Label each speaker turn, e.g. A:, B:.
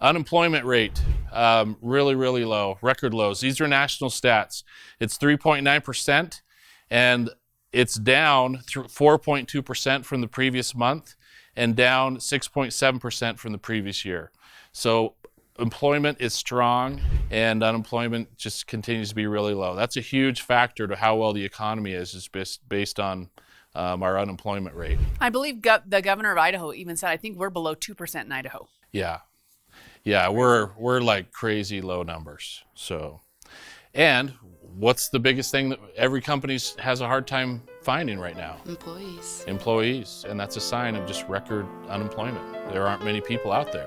A: Unemployment rate, really, really low, record lows. These are national stats. It's 3.9%, and it's down 4.2% from the previous month and down 6.7% from the previous year. So employment is strong, and unemployment just continues to be really low. That's a huge factor to how well the economy is based on our unemployment rate.
B: I believe the governor of Idaho even said, I think we're below 2% in Idaho.
A: Yeah, we're like crazy low numbers. So, and what's the biggest thing that every company has a hard time finding right now?
C: Employees.
A: Employees, and that's a sign of just record unemployment. There aren't many people out there.